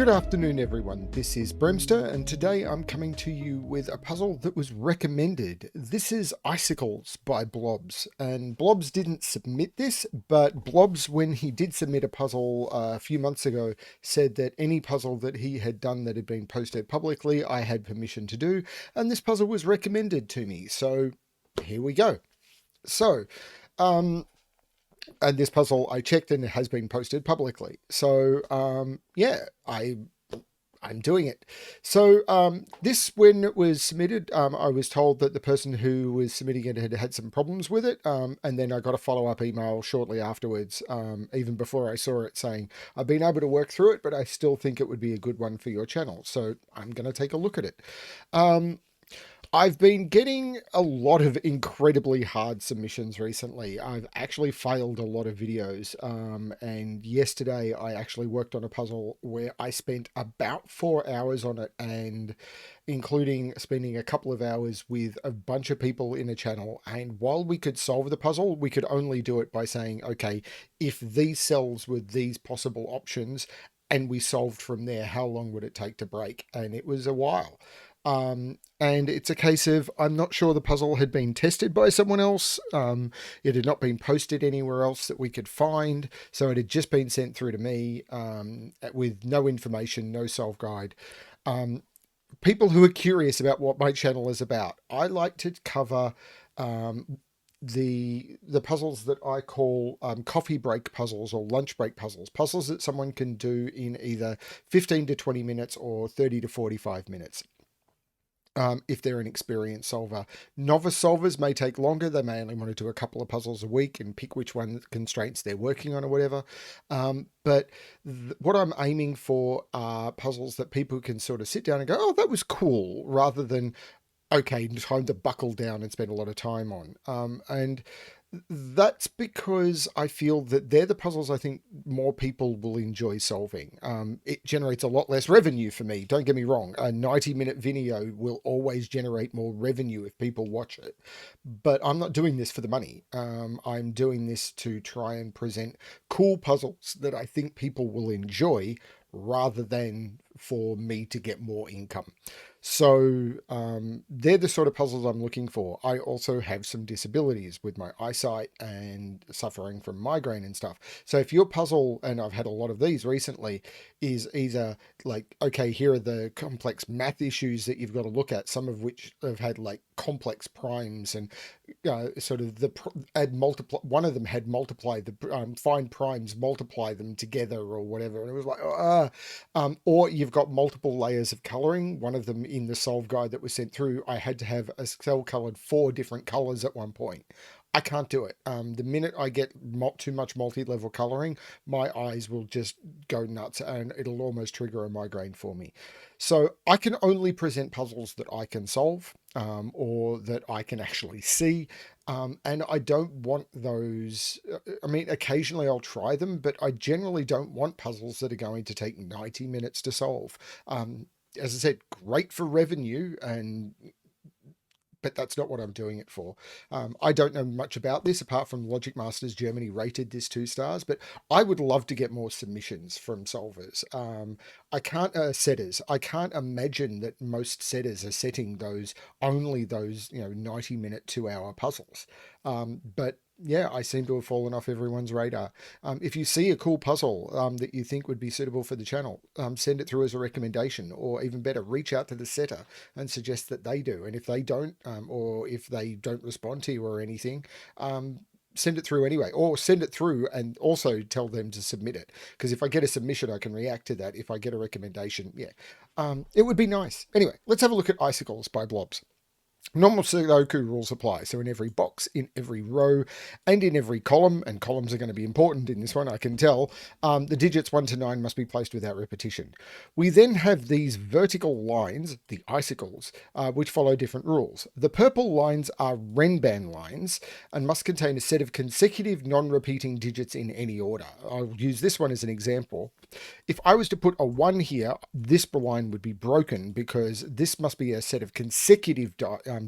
Good afternoon, everyone. This is BremSter, and today I'm coming to you with a puzzle that was recommended. This is Icicles by Blobz, and Blobz didn't submit this, but Blobz, when he did submit a puzzle a few months ago, said that any puzzle that he had done that had been posted publicly, I had permission to do, and this puzzle was recommended to me, so here we go. So, and this puzzle I checked and it has been posted publicly. So yeah, I'm doing it. So this, when it was submitted, I was told that the person who was submitting it had some problems with it, and then I got a follow-up email shortly afterwards, even before I saw it, saying I've been able to work through it, but I still think it would be a good one for your channel, so I'm going to take a look at it. I've been getting a lot of incredibly hard submissions recently. I've actually failed a lot of videos, and yesterday I actually worked on a puzzle where I spent about 4 hours on it, and including spending a couple of hours with a bunch of people in a channel. And while we could solve the puzzle, we could only do it by saying, okay, if these cells were these possible options and we solved from there, how long would it take to break? And it was a while. And it's a case of, I'm not sure the puzzle had been tested by someone else. It had not been posted anywhere else that we could find. So it had just been sent through to me, with no information, no solve guide. People who are curious about what my channel is about, I like to cover, the puzzles that I call coffee break puzzles or lunch break puzzles that someone can do in either 15 to 20 minutes or 30 to 45 minutes. If they're an experienced solver. Novice solvers may take longer. They may only want to do a couple of puzzles a week and pick which one constraints they're working on or whatever. But what I'm aiming for are puzzles that people can sort of sit down and go, oh, that was cool, rather than, okay, time to buckle down and spend a lot of time on. And that's because I feel that they're the puzzles I think more people will enjoy solving. It generates a lot less revenue for me. Don't get me wrong. A 90-minute video will always generate more revenue if people watch it. But I'm not doing this for the money. I'm doing this to try and present cool puzzles that I think people will enjoy, rather than for me to get more income. So they're the sort of puzzles I'm looking for. I also have some disabilities with my eyesight and suffering from migraine and stuff. So if your puzzle, and I've had a lot of these recently, is either like, okay, here are the complex math issues that you've got to look at, some of which have had like complex primes and sort of one of them had multiply the find primes, multiply them together or whatever, and it was like or you've got multiple layers of coloring. One of them, in the solve guide that was sent through, I had to have a cell colored 4 different colors at one point. I can't do it. The minute I get too much multi-level coloring, my eyes will just go nuts and it'll almost trigger a migraine for me. So I can only present puzzles that I can solve, or that I can actually see. And I don't want those. I mean, occasionally I'll try them, but I generally don't want puzzles that are going to take 90 minutes to solve. As I said, great for revenue, but that's not what I'm doing it for. I don't know much about this apart from Logic Masters Germany rated this 2 stars, but I would love to get more submissions from solvers. I can't setters. I can't imagine that most setters are setting only those 90-minute 2-hour puzzles. But yeah, I seem to have fallen off everyone's radar. If you see a cool puzzle that you think would be suitable for the channel, send it through as a recommendation, or even better, reach out to the setter and suggest that they do. And if they don't, or if they don't respond to you or anything, send it through anyway, or send it through and also tell them to submit it. Because if I get a submission, I can react to that. If I get a recommendation, yeah, it would be nice. Anyway, let's have a look at Icicles by Blobz. Normal Sudoku rules apply. So in every box, in every row, and in every column, and columns are going to be important in this one, I can tell, the digits 1 to 9 must be placed without repetition. We then have these vertical lines, the icicles, which follow different rules. The purple lines are Renban lines and must contain a set of consecutive non-repeating digits in any order. I'll use this one as an example. If I was to put a 1 here, this line would be broken because this must be a set of consecutive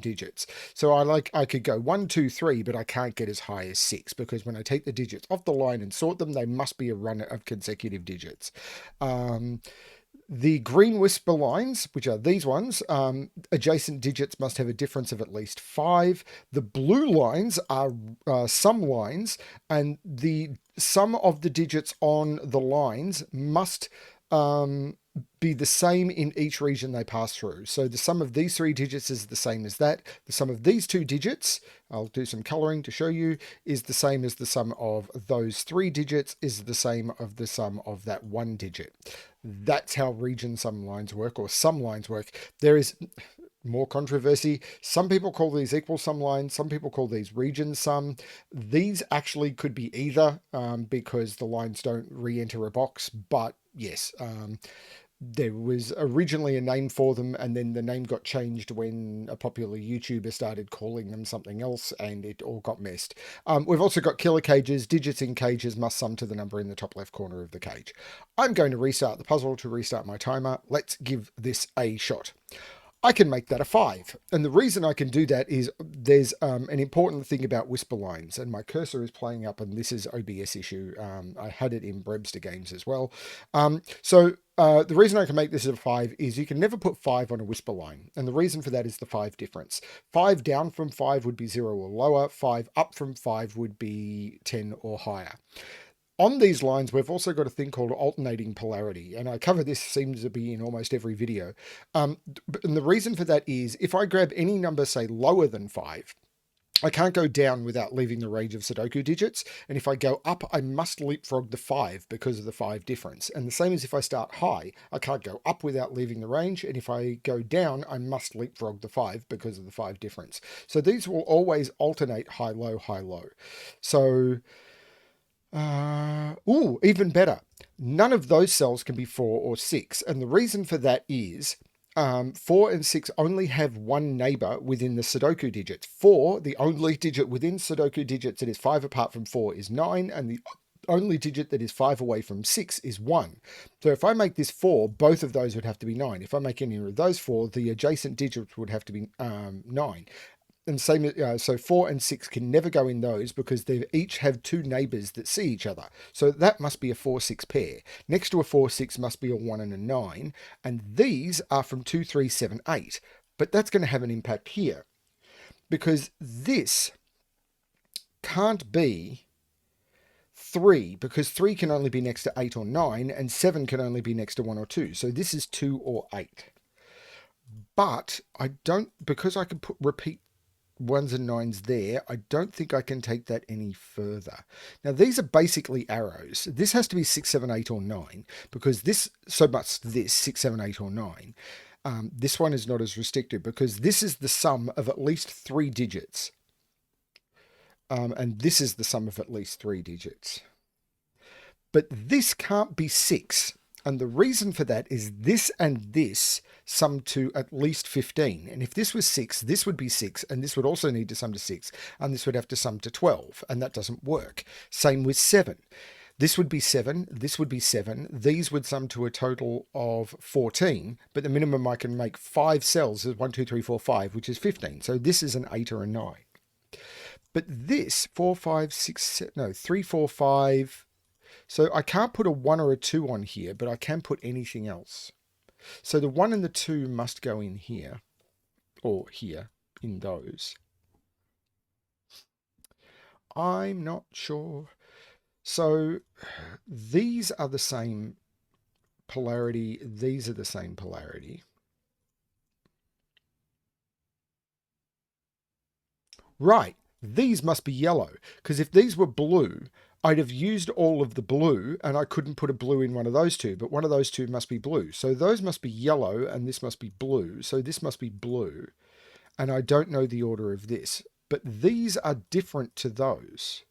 digits. So I could go 1, 2, 3, but I can't get as high as 6 because when I take the digits off the line and sort them, they must be a run of consecutive digits. The green whisper lines, which are these ones, adjacent digits must have a difference of at least 5. The blue lines are sum lines, and the sum of the digits on the lines must be the same in each region they pass through. So the sum of these 3 digits is the same as that. The sum of these 2 digits, I'll do some coloring to show you, is the same as the sum of those 3 digits is the same of the sum of that 1 digit. That's how region sum lines work, or sum lines work. There is more controversy. Some people call these equal sum lines. Some people call these region sum. These actually could be either, because the lines don't re-enter a box. But yes, there was originally a name for them, and then the name got changed when a popular YouTuber started calling them something else, and it all got messed. We've also got killer cages. Digits in cages must sum to the number in the top left corner of the cage. I'm going to restart the puzzle to restart my timer. Let's give this a shot. I can make that a 5. And the reason I can do that is there's an important thing about whisper lines, and my cursor is playing up, and this is OBS issue. I had it in BremSter games as well. The reason I can make this a 5 is you can never put 5 on a whisper line. And the reason for that is the 5 difference. 5 down from 5 would be 0 or lower. 5 up from 5 would be 10 or higher. On these lines, we've also got a thing called alternating polarity, and I cover this, seems to be in almost every video. And the reason for that is if I grab any number, say, lower than 5, I can't go down without leaving the range of Sudoku digits, and if I go up, I must leapfrog the 5 because of the 5 difference. And the same as if I start high, I can't go up without leaving the range, and if I go down, I must leapfrog the 5 because of the 5 difference. So these will always alternate high-low, high-low. So... even better. None of those cells can be 4 or 6. And the reason for that is 4 and 6 only have one neighbor within the Sudoku digits. 4, the only digit within Sudoku digits that is 5 apart from 4 is 9. And the only digit that is 5 away from 6 is 1. So if I make this 4, both of those would have to be 9. If I make any of those 4, the adjacent digits would have to be 9. And same, so 4 and 6 can never go in those because they each have 2 neighbors that see each other. So that must be a 4-6 pair. Next to a 4-6 must be a 1 and a 9. And these are from 2, 3, 7, 8. But that's going to have an impact here. Because this can't be 3, because 3 can only be next to 8 or 9, and 7 can only be next to 1 or 2. So this is 2 or 8. But I don't, because I can repeat 1s and 9s there, I don't think I can take that any further. Now these are basically arrows. This has to be 6, 7, 8 or 9 because this, so much this 6, 7, 8 or 9. This one is not as restricted because this is the sum of at least 3 digits. And this is the sum of at least 3 digits. But this can't be 6. And the reason for that is this and this sum to at least 15. And if this was 6, this would be 6, and this would also need to sum to 6, and this would have to sum to 12, and that doesn't work. Same with 7. This would be 7, this would be 7, these would sum to a total of 14, but the minimum I can make 5 cells is 1, 2, 3, 4, 5, which is 15. So this is an 8 or a 9. But this, 4, 5, 6, 3, 4, 5... So I can't put a 1 or a 2 on here, but I can put anything else. So the 1 and the 2 must go in here, or here, in those. I'm not sure. So these are the same polarity. These are the same polarity. Right, these must be yellow, because if these were blue, I'd have used all of the blue and I couldn't put a blue in one of those two, but one of those two must be blue. So those must be yellow and this must be blue. So this must be blue. And I don't know the order of this, but these are different to those.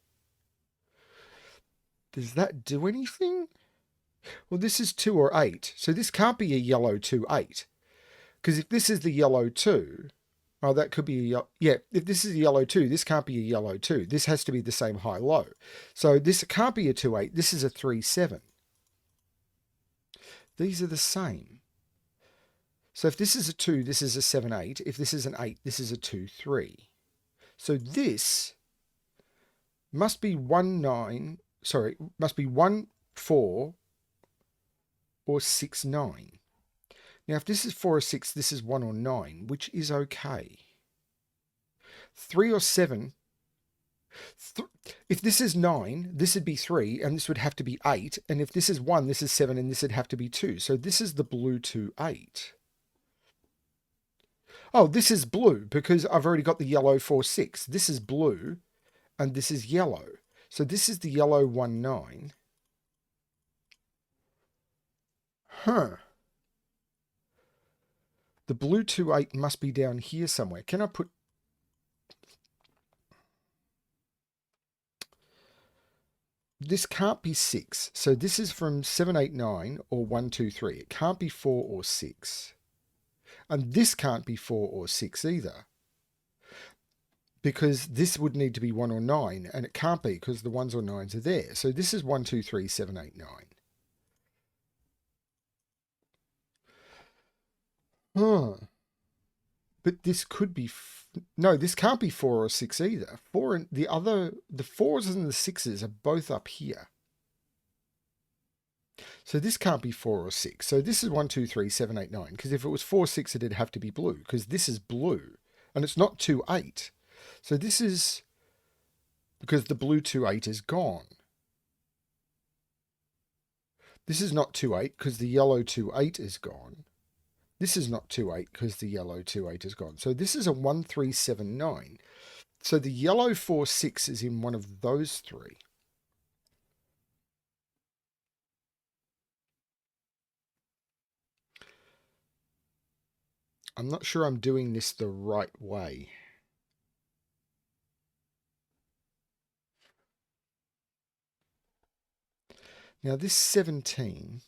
Does that do anything? Well, this is 2 or 8. So this can't be a yellow 2, 8. Because if this is the yellow 2, oh, that could be a, yeah, if this is a yellow 2, this can't be a yellow 2. This has to be the same high-low. So this can't be a 2, 8. This is a 3, 7. These are the same. So if this is a 2, this is a 7, 8. If this is an 8, this is a 2, 3. So this must be 1, 9, sorry, must be 1, 4 or 6, 9. Now, if this is 4 or 6, this is 1 or 9, which is okay. 3 or 7. If this is 9, this would be 3, and this would have to be 8. And if this is 1, this is 7, and this would have to be 2. So this is the blue 2, 8. Oh, this is blue because I've already got the yellow 4, 6. This is blue, and this is yellow. So this is the yellow 1, 9. Huh. The blue 2, 8 must be down here somewhere. Can I put... This can't be 6. So this is from 7, 8, 9 or 1, 2, 3. It can't be 4 or 6. And this can't be 4 or 6 either. Because this would need to be 1 or 9. And it can't be because the 1s or 9s are there. So this is 1, 2, 3, 7, 8, 9. Huh. But this could be... No, this can't be 4 or 6 either. 4 and the 4s and the 6s are both up here. So this can't be 4 or 6. So this is 1, 2, 3, 7, 8, 9. Because if it was 4, 6, it'd have to be blue. Because this is blue. And it's not 2, 8. So this is... Because the blue 2, 8 is gone. This is not 2, 8 because the yellow 2, 8 is gone. This is not 2, 8 because the yellow 2, 8 is gone. So this is a 1, 3, 7, 9. So the yellow 4, 6 is in one of those three. I'm not sure I'm doing this the right way. Now this 17...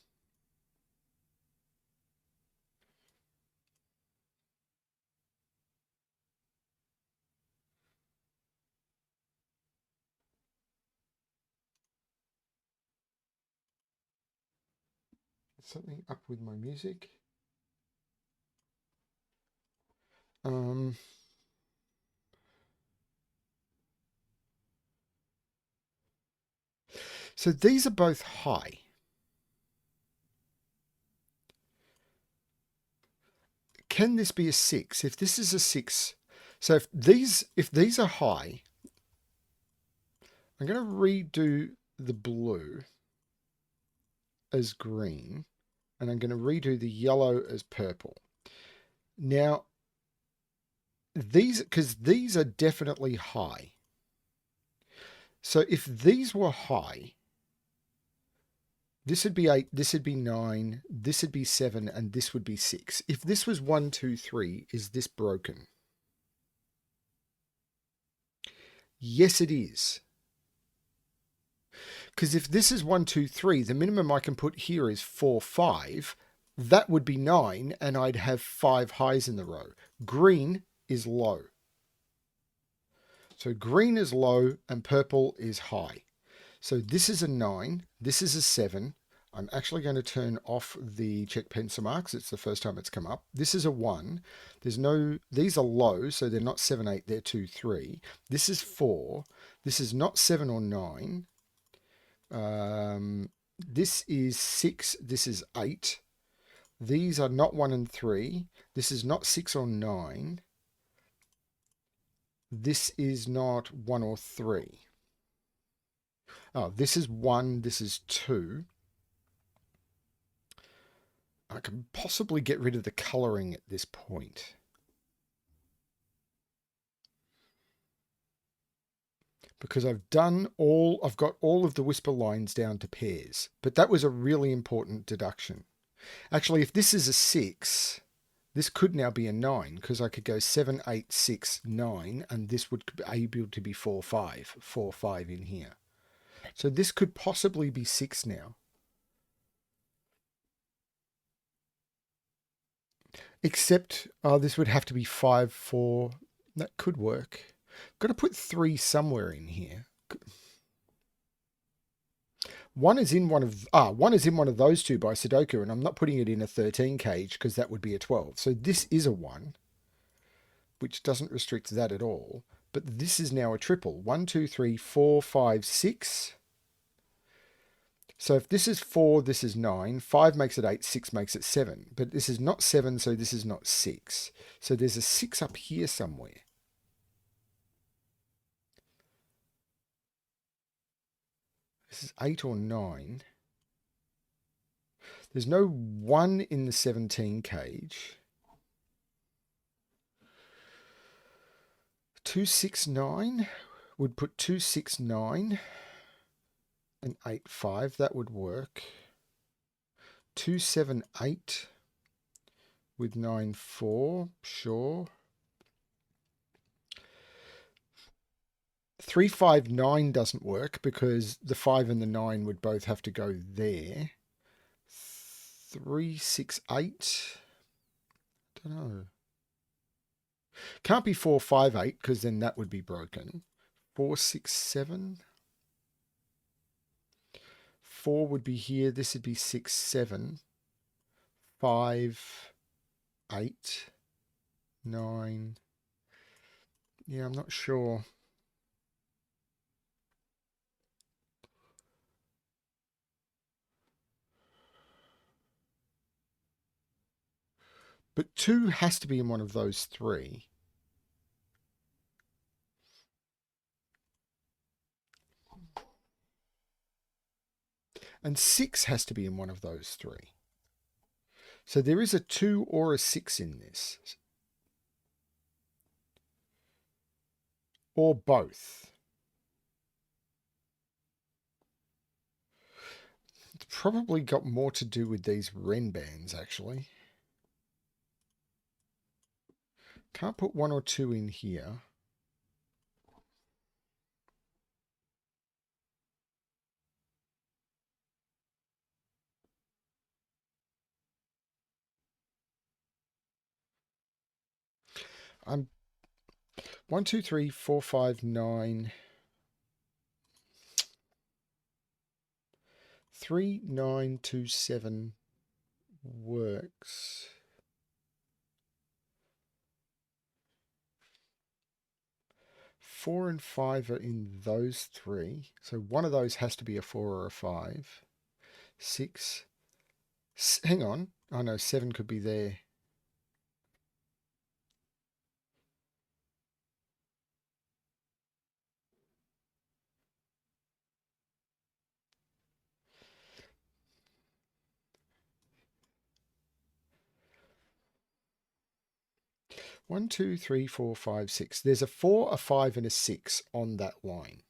Something up with my music. So these are both high. Can this be a 6? If this is a 6, so if these are high, I'm going to redo the blue as green, and I'm going to redo the yellow as purple. Now, because these are definitely high. So if these were high, this would be 8, this would be 9, this would be 7, and this would be 6. If this was 1, 2, 3, is this broken? Yes, it is. Because if this is 1, 2, 3, the minimum I can put here is 4, 5. That would be 9, and I'd have 5 highs in the row. Green is low. So green is low, and purple is high. So this is a 9, this is a 7. I'm actually going to turn off the check pencil marks. It's the first time it's come up. This is a 1. These are low, so they're not 7, 8, they're 2, 3. This is 4. This is not 7 or 9. This is 6, this is 8. These are not 1 and 3. This is not 6 or 9. This is not 1 or 3. Oh, this is 1, this is 2. I can possibly get rid of the colouring at this point. Because I've got all of the whisper lines down to pairs. But that was a really important deduction. Actually, if this is a 6, this could now be a 9, because I could go 7, 8, 6, 9, and this would be able to be 4, 5. 4, 5 in here. So this could possibly be 6 now. Except, this would have to be 5, 4. That could work. I've got to put 3 somewhere in here. One is in one of those two by Sudoku, and I'm not putting it in a 13 cage because that would be a 12. So this is a 1, which doesn't restrict that at all. But this is now a triple. 1, 2, 3, 4, 5, 6. So if this is 4, this is 9, 5 makes it 8, 6 makes it 7. But this is not 7, so this is not 6. So there's a 6 up here somewhere. This is 8 or 9. There's no 1 in the 17 cage. 269 would put 269 and 85. That would work. 278 with 94. Sure. 359 doesn't work because the 5 and the 9 would both have to go there. 368. Don't know. Can't be 458 because then that would be broken. 467. 4 would be here. This would be 6, 7. 5, 8, 9. Yeah, I'm not sure. But 2 has to be in one of those 3. And 6 has to be in one of those 3. So there is a 2 or a 6 in this. Or both. It's probably got more to do with these Renbans, actually. Can't put 1 or 2 in here. I'm 1, 2, 3, 4, 5, 9. 3, 9, 2, 7 works. 4 and 5 are in those 3. So one of those has to be a 4 or a 5. 6. Hang on. Oh no, 7 could be there. One, two, three, four, five, six. There's a 4, a 5, and a 6 on that line.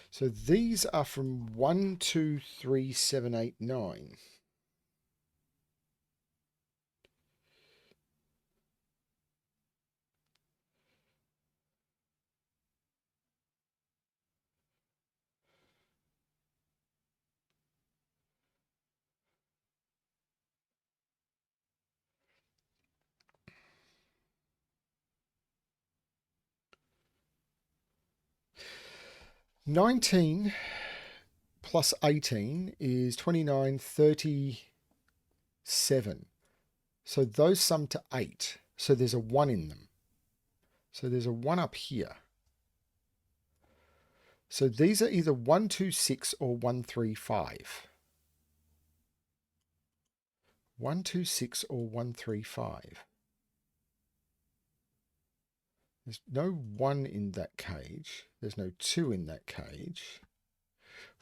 So these are from 1, 2, 3, 7, 8, 9. '19 plus 18 is 29, 37. So those sum to 8. So there's a 1 in them. So there's a 1 up here. So these are either 1, 2, 6 or 1, 3, 5. 1, 2, 6 or 1, 3, 5. There's no 1 in that cage. There's no 2 in that cage.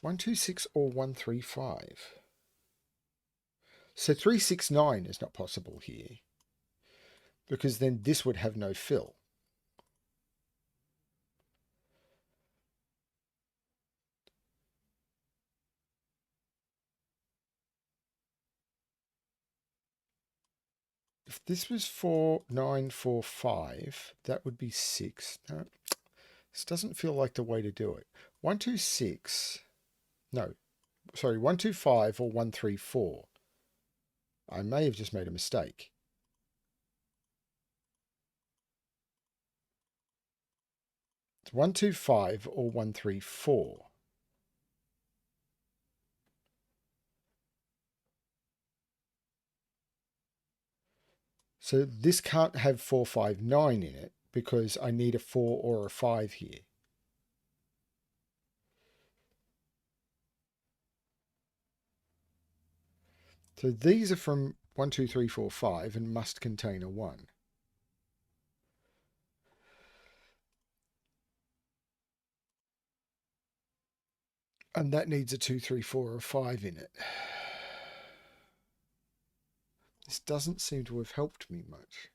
1, 2, 6 or 1, 3, 5. So 3, 6, 9 is not possible here because then this would have no fill. If this was 4, 9, 4, 5, that would be 6. No, this doesn't feel like the way to do it. 1, 2, 6. No, sorry, 1, 2, 5 or 1, 3, 4. I may have just made a mistake. It's 1, 2, 5 or 1, 3, 4. So this can't have 4, 5, 9 in it because I need a 4 or a 5 here. So these are from 1, 2, 3, 4, 5 and must contain a 1. And that needs a 2, 3, 4 or 5 in it. This doesn't seem to have helped me much.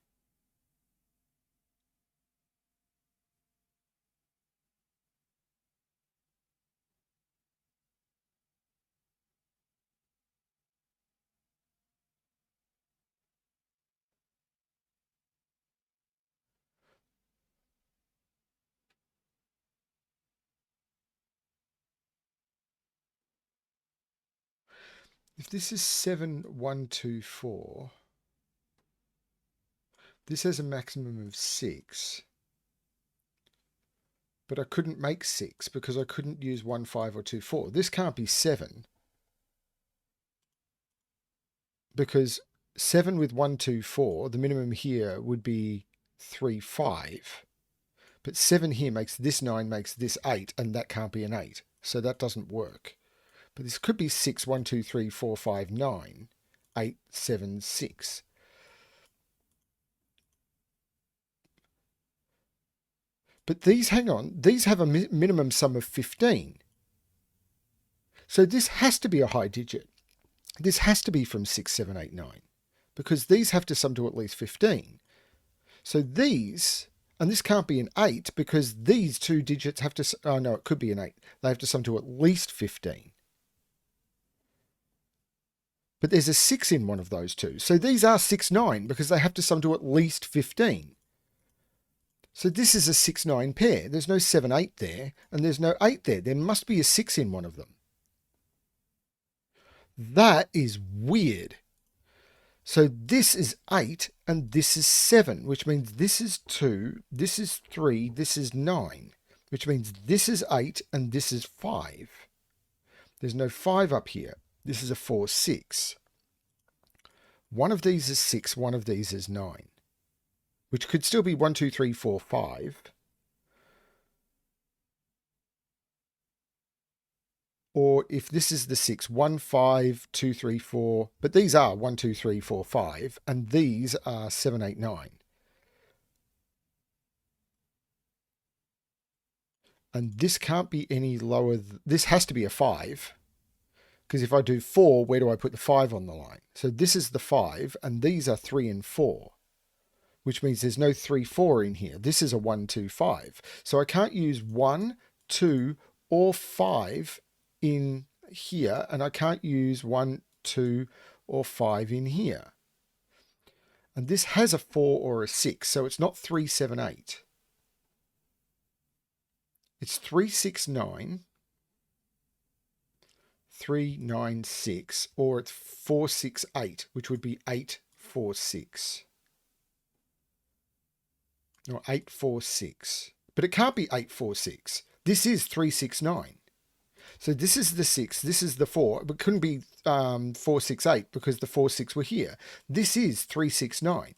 If this is 7, 1, 2, 4, this has a maximum of 6. But I couldn't make 6 because I couldn't use 1, 5 or 2, 4. This can't be 7. Because 7 with 1, 2, 4, the minimum here would be 3, 5. But 7 here makes this 9, makes this 8, and that can't be an 8. So that doesn't work. But this could be 6, 1, 2, 3, 4, 5, 9, 8, 7, 6. But these, hang on, these have a minimum sum of 15. So this has to be a high digit. This has to be from 6, 7, 8, 9. Because these have to sum to at least 15. So these, and this can't be an 8 because these two digits have to, oh no, it could be an 8. They have to sum to at least 15. But there's a 6 in one of those two. So these are 6, 9 because they have to sum to at least 15. So this is a 6, 9 pair. There's no 7, 8 there, and there's no 8 there. There must be a 6 in one of them. That is weird. So this is 8 and this is 7, which means this is 2, this is 3, this is 9, which means this is 8 and this is 5. There's no 5 up here. This is a 4, 6. One of these is 6, one of these is 9, which could still be 1, 2, 3, 4, 5. Or if this is the 6, 1, 5, 2, 3, 4, but these are 1, 2, 3, 4, 5, and these are 7, 8, 9. And this can't be any lower, this has to be a 5, because if I do 4, where do I put the 5 on the line? So this is the 5, and these are 3 and 4, which means there's no 3, 4 in here. This is a 1, 2, 5. So I can't use 1, 2, or 5 in here, and I can't use 1, 2, or 5 in here. And this has a 4 or a 6, so it's not 3, 7, 8. It's 3, 6, 9, 3, 9, 6, or it's 4, 6, 8, which would be 8, 4, 6. Or 8, 4, 6. But it can't be 8, 4, 6. This is 3, 6, 9. So this is the 6, this is the 4, but it couldn't be 4, 6, 8 because the 4, 6 were here. This is 3, 6, 9.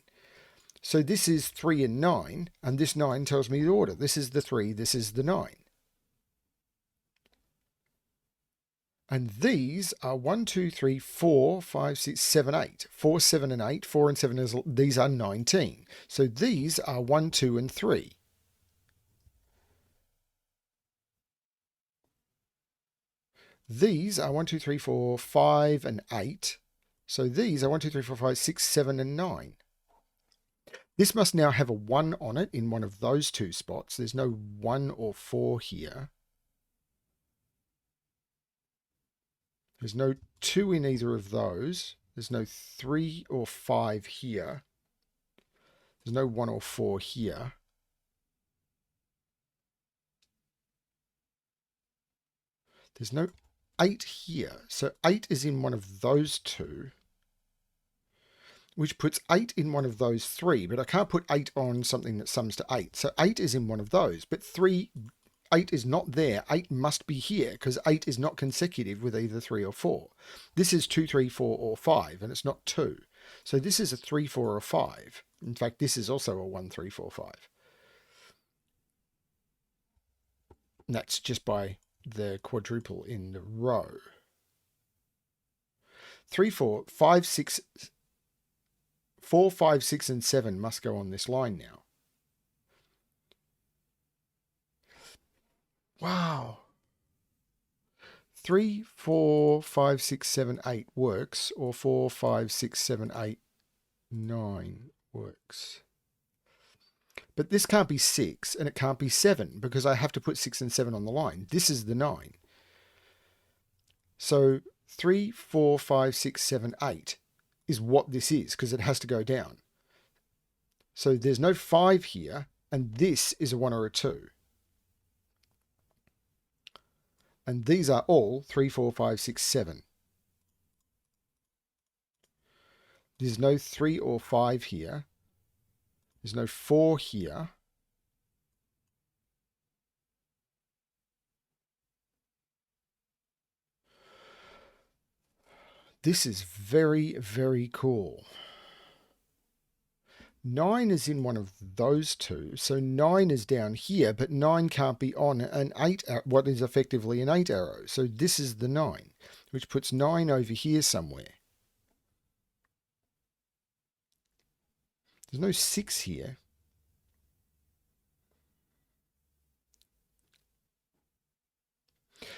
So this is 3 and 9, and this 9 tells me the order. This is the 3, this is the 9. And these are 1, 2, 3, 4, 5, 6, 7, 8. 4, 7, and 8. 4 and 7, these are 19. So these are 1, 2, and 3. These are 1, 2, 3, 4, 5, and 8. So these are 1, 2, 3, 4, 5, 6, 7, and 9. This must now have a 1 on it in one of those two spots. There's no 1 or 4 here. There's no 2 in either of those. There's no 3 or 5 here. There's no 1 or 4 here. There's no 8 here. So 8 is in one of those two, which puts 8 in one of those 3. But I can't put 8 on something that sums to 8. So 8 is in one of those. But 8 is not there. 8 must be here because 8 is not consecutive with either 3 or 4. This is 2, 3, 4, or 5, and it's not 2. So this is a 3, 4, or 5. In fact, this is also a 1, 3, 4, 5. And that's just by the quadruple in the row. 3, 4, 5, 6, 4, 5, 6, and 7 must go on this line now. Wow. 3, 4, 5, 6, 7, 8 works, or 4, 5, 6, 7, 8, 9 works. But this can't be 6 and it can't be 7 because I have to put 6 and 7 on the line. This is the 9. So 3, 4, 5, 6, 7, 8 is what this is because it has to go down. So there's no 5 here, and this is a 1 or a 2. And these are all 3, 4, 5, 6, 7. There's no 3 or 5 here. There's no 4 here. This is very, very cool. 9 is in one of those two, so 9 is down here, but 9 can't be on an 8, what is effectively an 8 arrow. So this is the 9, which puts 9 over here somewhere. There's no 6 here.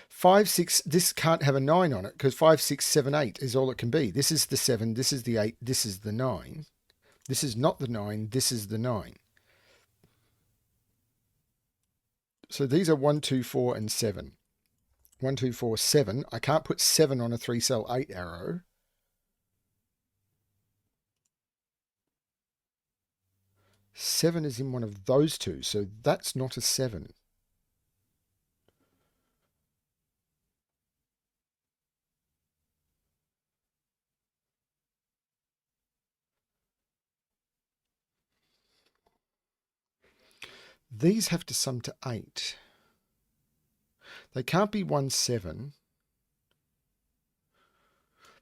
Five, 6, this can't have a 9 on it because 5, 6, 7, 8 is all it can be. This is the 7, this is the 8, this is the 9. This is not the 9, this is the 9. So these are 1, 2, 4, and 7. 1, 2, 4, 7. I can't put 7 on a 3 cell 8 arrow. Seven is in one of those two, so that's not a 7. These have to sum to 8. They can't be 1, 7.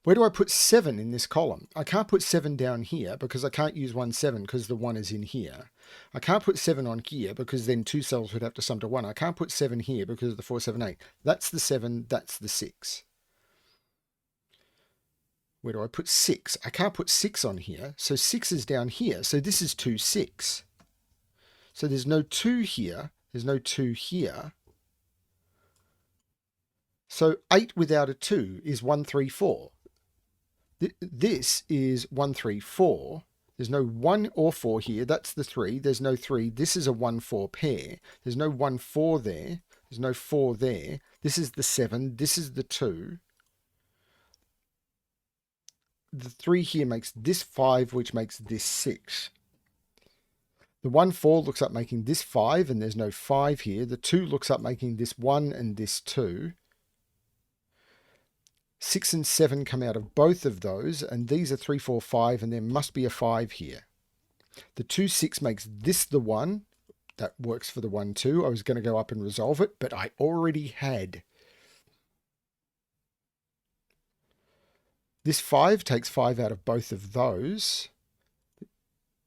Where do I put 7 in this column? I can't put 7 down here because I can't use 1, 7 because the 1 is in here. I can't put 7 on here because then 2 cells would have to sum to 1. I can't put 7 here because of the 4, 7, 8. That's the 7, that's the 6. Where do I put 6? I can't put 6 on here, so 6 is down here. So this is 2, 6. So there's no 2 here, there's no 2 here. So 8 without a 2 is 1, 3, 4. This is 1, 3, 4. There's no 1 or 4 here, that's the 3. There's no 3. This is a 1, 4 pair. There's no 1, 4 there. There's no 4 there. This is the 7. This is the 2. The 3 here makes this 5, which makes this 6. The 1, 4 looks up making this 5, and there's no 5 here. The 2 looks up making this 1 and this 2. 6 and 7 come out of both of those, and these are 3, 4, 5, and there must be a 5 here. The 2, 6 makes this the 1. That works for the 1, 2. I was going to go up and resolve it, but I already had. This 5 takes 5 out of both of those.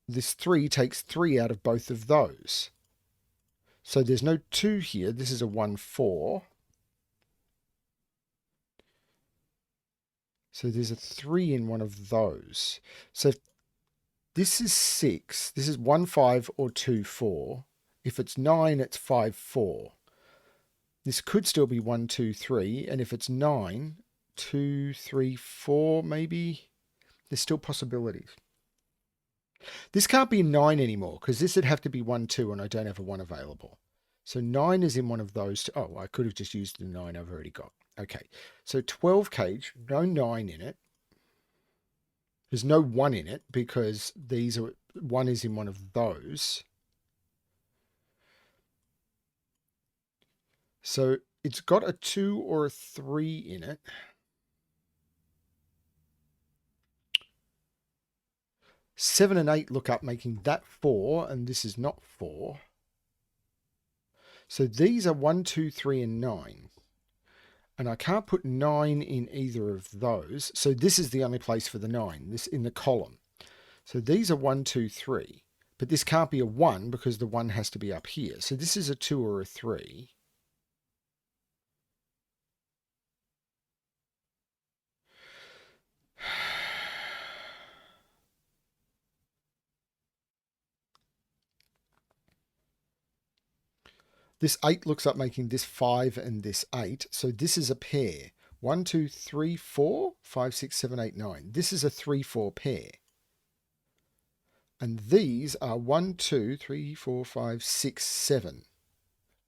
This 3 takes 3 out of both of those. So there's no 2 here. This is a 1, 4. So there's a 3 in one of those. So this is 6. This is 1, 5 or 2, 4. If it's 9, it's 5, 4. This could still be 1, 2, 3. And if it's 9, 2, 3, 4 maybe. There's still possibilities. This can't be 9 anymore because this would have to be 1, 2, and I don't have a 1 available. So 9 is in one of those. Oh, I could have just used the 9 I've already got. Okay, so 12 cage, no 9 in it. There's no 1 in it because these are 1 is in one of those. So it's got a 2 or a 3 in it. Seven and 8 look up, making that 4, and this is not 4. So these are 1, 2, 3, and 9. And I can't put 9 in either of those. So this is the only place for the 9, this in the column. So these are 1, 2, 3. But this can't be a 1 because the 1 has to be up here. So this is a 2 or a 3. This 8 looks like making this 5 and this 8. So this is a pair. 1, 2, 3, 4, 5, 6, 7, 8, 9. This is a 3, 4 pair. And these are 1, 2, 3, 4, 5, 6, 7.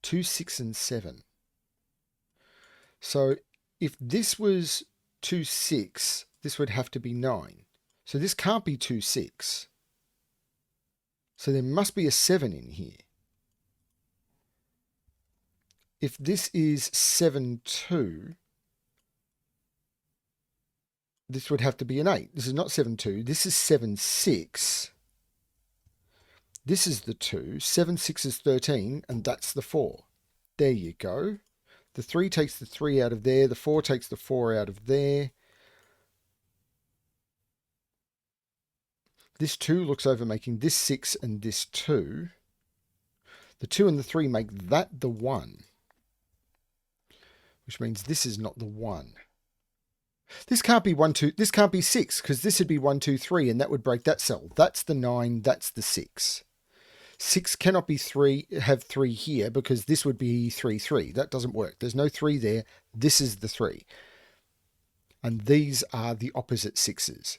2, 6, and 7. So if this was 2, 6, this would have to be 9. So this can't be 2, 6. So there must be a 7 in here. If this is 7, 2, this would have to be an 8. This is not 7, 2. This is 7, 6. This is the 2. 7, 6 is 13, and that's the 4. There you go. The 3 takes the 3 out of there. The 4 takes the 4 out of there. This 2 looks over making this 6 and this 2. The 2 and the 3 make that the 1. Which means this is not the 1. This can't be 1, 2. This can't be 6 because this would be 1, 2, 3 and that would break that cell. That's the 9. That's the 6. 6 cannot be 3, have 3 here because this would be 3, 3. That doesn't work. There's no 3 there. This is the 3. And these are the opposite 6s.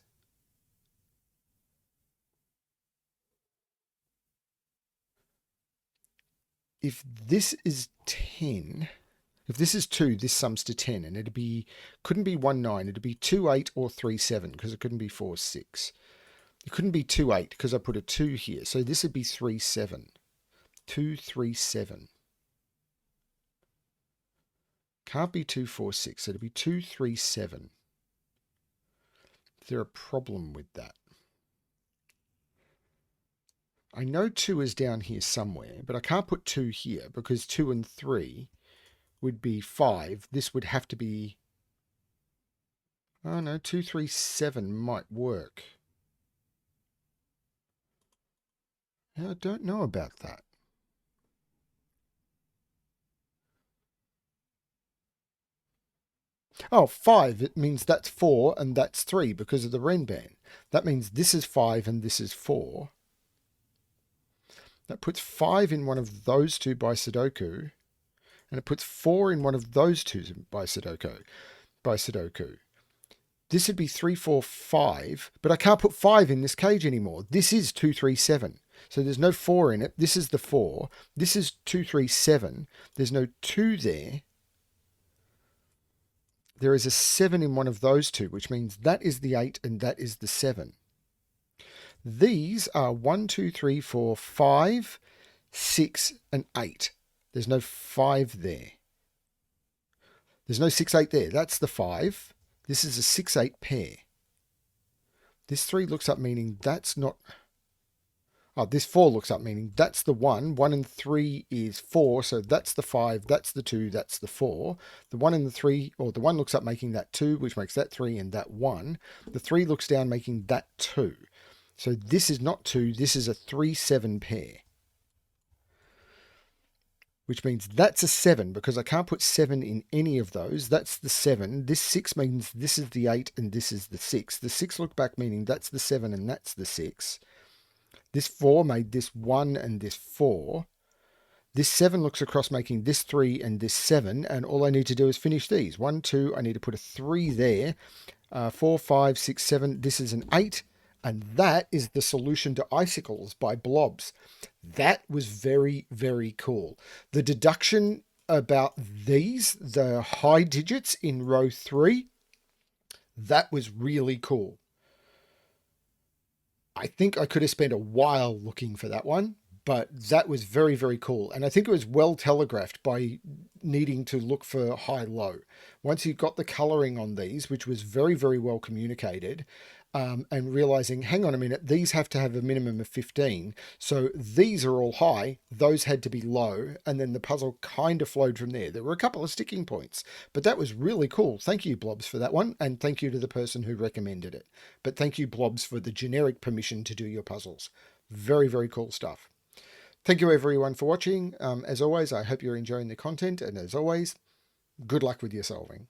If this is 10, if this is 2, this sums to 10, and couldn't be 1, 9. It'd be 2, 8 or 3, 7 because it couldn't be 4, 6. It couldn't be 2, 8 because I put a 2 here. So this would be 3, 7. 2, 3, 7. Can't be 2, 4, 6. It'd be 2, 3, 7. Is there a problem with that? I know 2 is down here somewhere, but I can't put 2 here because 2 and 3 would be 5. This would have to be... Oh no, 2, 3, 7 might work. I don't know about that. Oh, 5, it means that's 4 and that's 3 because of the Renban. That means this is 5 and this is 4. That puts 5 in one of those two by Sudoku, and it puts 4 in one of those two by Sudoku. This would be 3, 4, 5, but I can't put 5 in this cage anymore. This is 2, 3, 7. So there's no 4 in it. This is the 4. This is 2, 3, 7. There's no 2 there. There is a 7 in one of those two, which means that is the 8 and that is the 7. These are 1, 2, 3, 4, 5, 6, and 8. There's no 5 there. There's no 6, 8 there. That's the 5. This is a 6, 8 pair. This 3 looks up meaning that's not... Oh, this 4 looks up meaning that's the 1. 1 and 3 is 4, so that's the 5, that's the 2, that's the 4. The 1 and the 3, or the 1 looks up making that 2, which makes that 3 and that 1. The 3 looks down making that 2. So this is not 2, this is a 3, 7 pair. Which means that's a 7 because I can't put 7 in any of those. That's the 7. This 6 means this is the 8 and this is the 6. The 6 look back meaning that's the 7 and that's the 6. This 4 made this 1 and this 4. This 7 looks across making this 3 and this 7. And all I need to do is finish these. 1, 2, I need to put a 3 there. 4, 5, 6, 7. This is an 8. And that is the solution to Icicles by Blobz. That was very, very cool. The deduction about these, the high digits in row 3, that was really cool. I think I could have spent a while looking for that one, but that was very, very cool. And I think it was well telegraphed by needing to look for high-low. Once you got the colouring on these, which was very, very well communicated, and realizing, hang on a minute, these have to have a minimum of 15. So these are all high, those had to be low, and then the puzzle kind of flowed from there. There were a couple of sticking points, but that was really cool. Thank you, Blobz, for that one, and thank you to the person who recommended it. But thank you, Blobz, for the generic permission to do your puzzles. Very, very cool stuff. Thank you, everyone, for watching. As always, I hope you're enjoying the content, and as always, good luck with your solving.